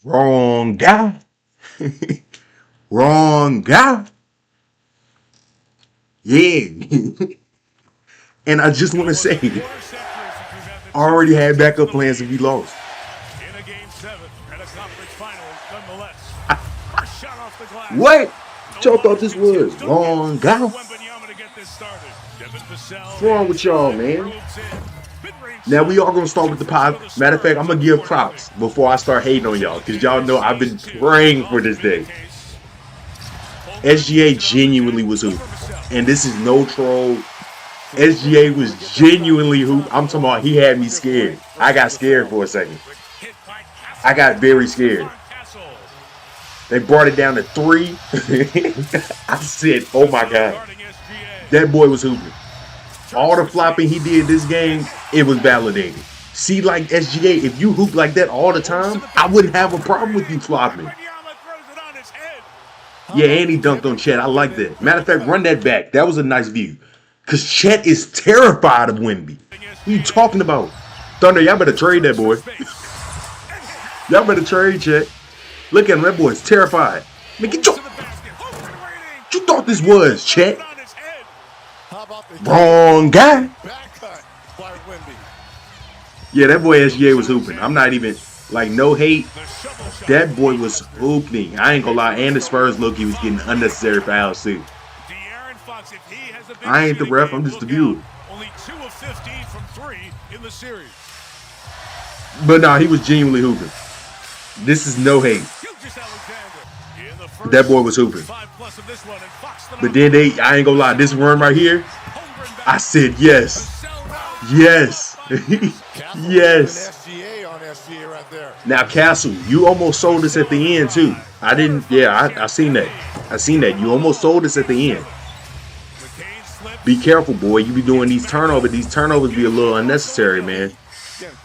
Wrong guy. Wrong guy. Yeah. And I just want to say, I already had backup plans if we lost. In a game 7 at a conference finals, nonetheless. First shot off the glass. What? Y'all thought this was wrong guy? What's wrong with y'all, man? Now we are gonna start with the pod. Matter of fact, I'm gonna give props before I start hating on y'all, because y'all know I've been praying for this day. SGA genuinely was hoop, and this is no troll. SGA was genuinely hoop. I'm talking about he had me scared. I got scared for a second. I got very scared. They brought it down to 3. I said, oh my God. That boy was hooping. All the flopping he did this game, it was validated. See, like SGA, if you hoop like that all the time, I wouldn't have a problem with you flopping. Yeah, and he dunked on Chet. I like that. Matter of fact, run that back. That was a nice view. Because Chet is terrified of Wemby. What are you talking about? Thunder, y'all better trade that boy. Y'all better trade Chet. Look at him. That boy's terrified. Man, get your... What you thought this was, Chet? Wrong guy. Yeah, that boy SGA was hooping. I'm not even... Like, no hate. That boy was hooping. I ain't gonna lie. And the Spurs look, he was getting unnecessary fouls, too. I ain't the ref. I'm just the viewer. Only 2 of 15 from 3 in the series. But nah, he was genuinely hooping. This is no hate. That boy was hooping. But then I ain't gonna lie, this run right here, I said yes. Yes. Yes. Now, Castle, you almost sold us at the end, too. I didn't, yeah, I seen that. I seen that. You almost sold us at the end. Be careful, boy. You be doing these turnovers. These turnovers be a little unnecessary, man.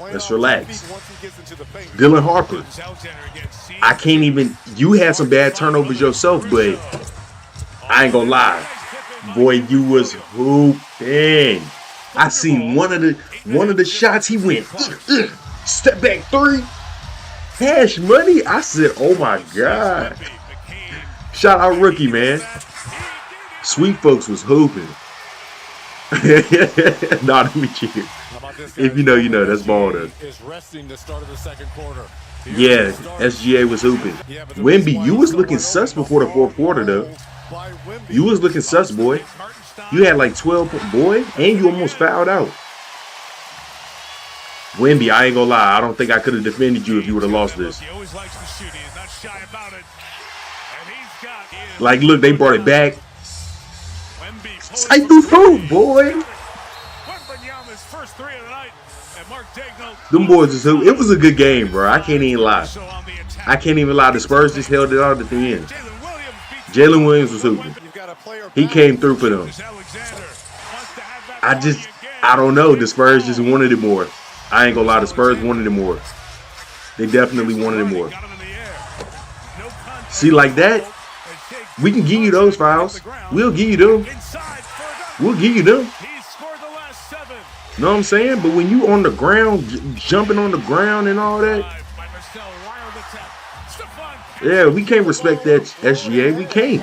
Let's relax. Dylan Harper. I can't even... You had some bad turnovers yourself, but I ain't gonna lie. Boy, you was hooping. I seen one of the shots he went. Step back 3. Cash money. I said, oh my God. Shout out rookie, man. Sweet folks was hooping. Nah, let me cheer. If you know, you know. That's ball though. Yeah, SGA was hooping. Wemby, you was looking sus before the 4th quarter though. You was looking sus, boy. You had like 12, boy, and you almost fouled out. Wemby, I ain't gonna lie. I don't think I could have defended you if you would have lost this. Like, look, they brought it back. I do hoop, boy. Them boys is hoop. It was a good game, bro. I can't even lie. I can't even lie. The Spurs just held it out at the end. Jalen Williams was hooping. He came through for them. I don't know. The Spurs just wanted it more. I ain't gonna lie. The Spurs wanted it more. They definitely wanted it more. See, like that, we can give you those fouls. We'll give you them. We'll give you them. Know what I'm saying? But when you on the ground, jumping on the ground and all that, yeah, we can't respect that SGA. We can't.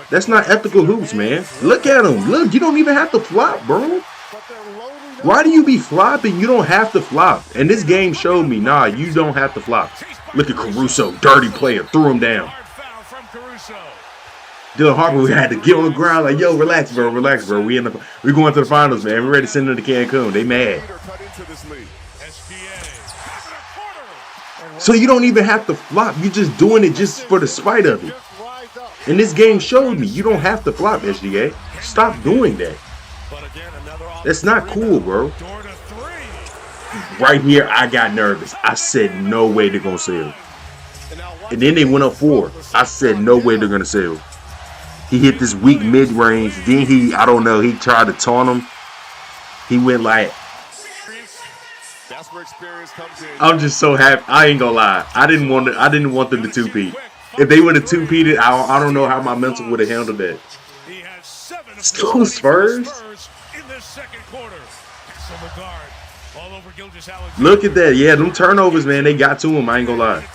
That's not ethical hoops, man. Look at him. Look, you don't even have to flop, bro. Why do you be flopping? You don't have to flop. And this game showed me, nah, you don't have to flop. Look at Caruso, dirty player, threw him down. Dylan Harper, we had to get on the ground like, yo, relax, bro, relax, bro. We going to the finals, man. We're ready to send them to CANCUN. They mad. So you don't even have to flop. You're just doing it just for the spite of it. And this game showed me you don't have to flop, SGA. Stop doing that. That's not cool, bro. Right here, I got nervous. I said, no way they're going to sell. And then they went up 4. I said, no way they're going to sell. He hit this weak mid-range. Then I don't know, he tried to taunt him. He went like... I'm just so happy. I ain't gonna lie. I didn't want them to 2-peat. If they would have 2-peated, I don't know how my mental would have handled that. Still Spurs. Look at that. Yeah, them turnovers, man, they got to him. I ain't gonna lie.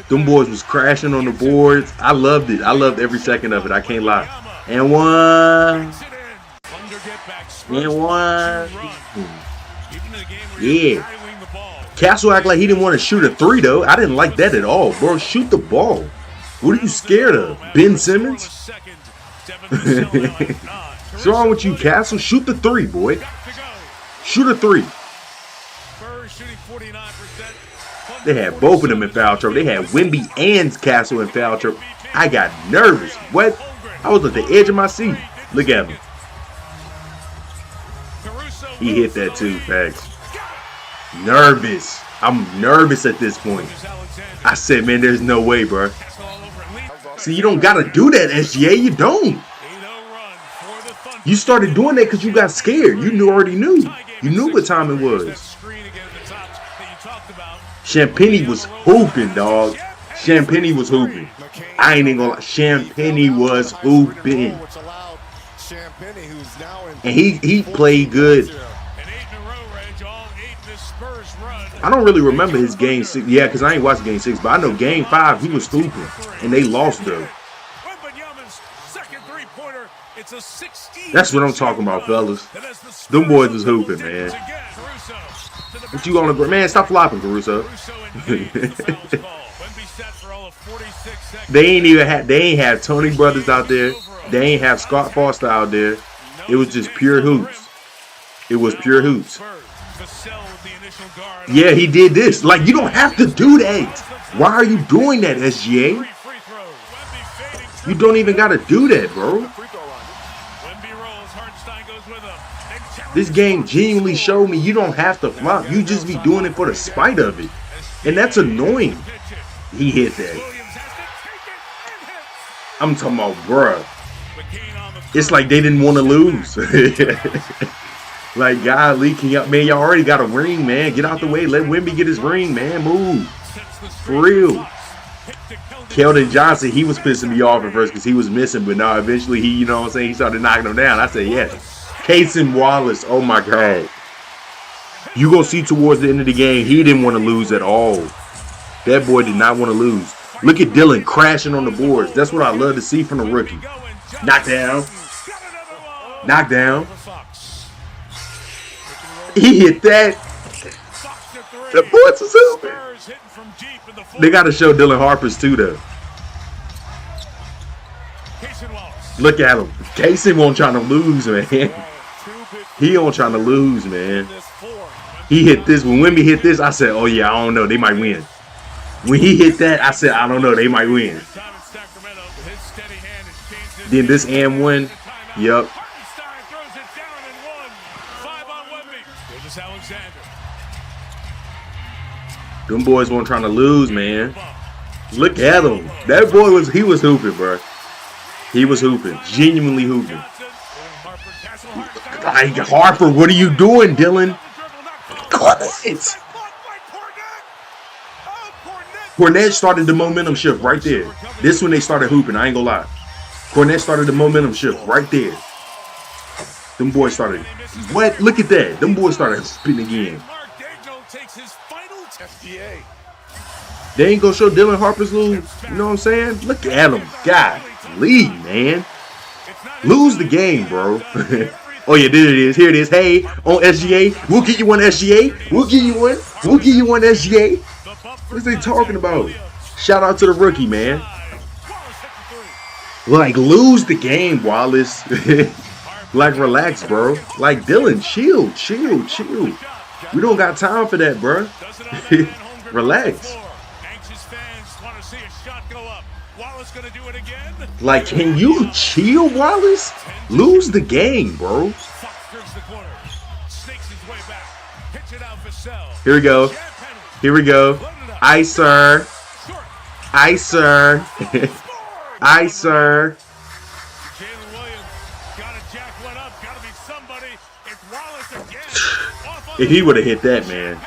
Them boys was crashing on the boards. I loved it. I loved every second of it. I can't lie. And one. And one. Yeah. Castle act like he didn't want to shoot a three, though. I didn't like that at all. Bro, shoot the ball. What are you scared of? Ben Simmons? What's wrong with you, Castle? Shoot the three, boy. Shoot a three. They had both of them in foul trouble. They had Wemby and Castle in foul trouble. I got nervous. What? I was at the edge of my seat. Look at him. He hit that too, Pax. Nervous. I'm nervous at this point. I said, man, there's no way, bro. See, you don't got to do that, SGA. You don't. You started doing that because you got scared. You already knew. You knew what time it was. Champagny was hooping, dog. Champagny was hooping. I ain't even gonna lie. Champagny was hooping. And he played good. I don't really remember his game 6. Yeah, because I ain't watched game 6. But I know game 5, he was hooping. And they lost, though. That's what I'm talking about, fellas. Them boys was hooping, man. What you gonna, man? Stop flopping, Caruso. They ain't have Tony Brothers out there. They ain't have Scott Foster out there. It was just pure hoops. It was pure hoops. Yeah, he did this. Like, you don't have to do that. Why are you doing that, SGA? You don't even got to do that, bro. This game genuinely showed me you don't have to flop. You just be doing it for the spite of it. And that's annoying. He hit that. I'm talking about, bruh. It's like they didn't want to lose. Like, golly, man, y'all already got a ring, man. Get out the way. Let Wemby get his ring, man. Move. For real. Keldon Johnson, he was pissing me off at first because he was missing. But now eventually he, you know what I'm saying, he started knocking him down. I said, yes. Cason Wallace, oh my God. You gonna see towards the end of the game, he didn't want to lose at all. That boy did not want to lose. Look at Dylan crashing on the boards. That's what I love to see from the rookie. Knockdown. Knockdown. He hit that. The boys was hooping. They got to show Dylan Harper's too, though. Look at him. Casey won't trying to lose, man. He won't trying to lose, man. He hit this. When Wemby hit this, I said, oh, yeah, I don't know. They might win. When he hit that, I said, I don't know. They might win. Then this and one. Yep. Them boys weren't trying to lose, man. Look at him. That boy he was hooping, bro. He was hooping. Genuinely hooping. Like, Harper, what are you doing, Dylan? Cornette started the momentum shift right there. This when they started hooping. I ain't gonna lie. Cornette started the momentum shift right there. Them boys started. What? Look at that. Them boys started hooping again. They ain't gonna show Dylan Harper's little, you know what I'm saying? Look at him. God, lead, man. Lose the game, bro. Oh, yeah, there it is. Here it is. Hey, on SGA. We'll get you one, SGA. We'll give you one. We'll give you one, SGA. What's they talking about? Shout out to the rookie, man. Like, lose the game, Wallace. Like, relax, bro. Like, Dylan, chill. We don't got time for that, bro. Relax. Like, can you chill, Wallace? Lose the game, bro. Here we go. Here we go. Icer. If he would have hit that, man.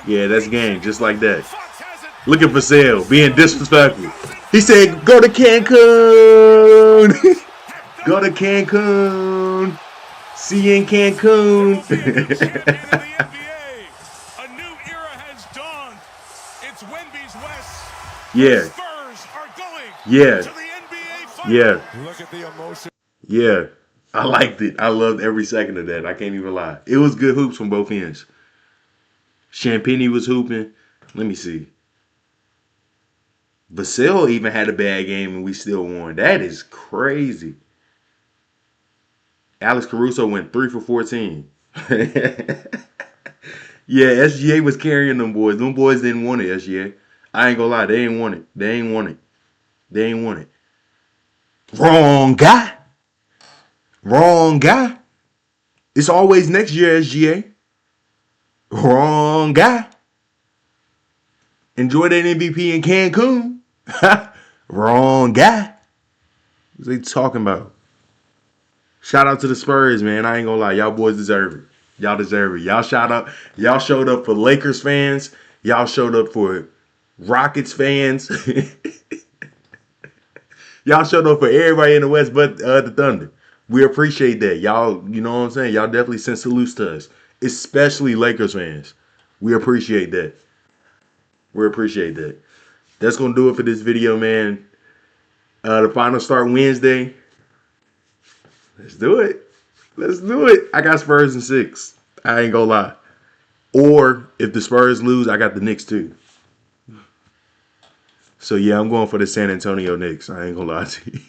Yeah, that's game. Just like that. Looking for sale. Being disrespectful. He said, go to Cancun. Go to Cancun. See you in Cancun. A new era has dawned. It's Wemby's West. The Yeah. Spurs are going Yeah. to the NBA Yeah. Finals. Look at the emotion. Yeah. I liked it. I loved every second of that. I can't even lie. It was good hoops from both ends. Champagny was hooping. Let me see. Vasil even had a bad game and we still won. That is crazy. Alex Caruso went 3 for 14. Yeah, SGA was carrying them boys. Them boys didn't want it, SGA. I ain't gonna lie, they ain't want it. They ain't want it. They ain't want it. Wrong guy. Wrong guy. It's always next year, SGA. Wrong guy. Enjoy that MVP in Cancun. Wrong guy. What are they talking about? Shout out to the Spurs, man. I ain't gonna lie. Y'all boys deserve it. Y'all deserve it. Y'all shout out. Y'all showed up for Lakers fans. Y'all showed up for Rockets fans. Y'all showed up for everybody in the West but the Thunder. We appreciate that. Y'all, you know what I'm saying? Y'all definitely sent salutes to us. Especially Lakers fans. We appreciate that. We appreciate that. That's gonna do it for this video, man. The finals start Wednesday. Let's do it. Let's do it. I got Spurs in 6. I ain't gonna lie. Or if the Spurs lose, I got the Knicks too. So yeah, I'm going for the San Antonio Knicks. I ain't gonna lie to you.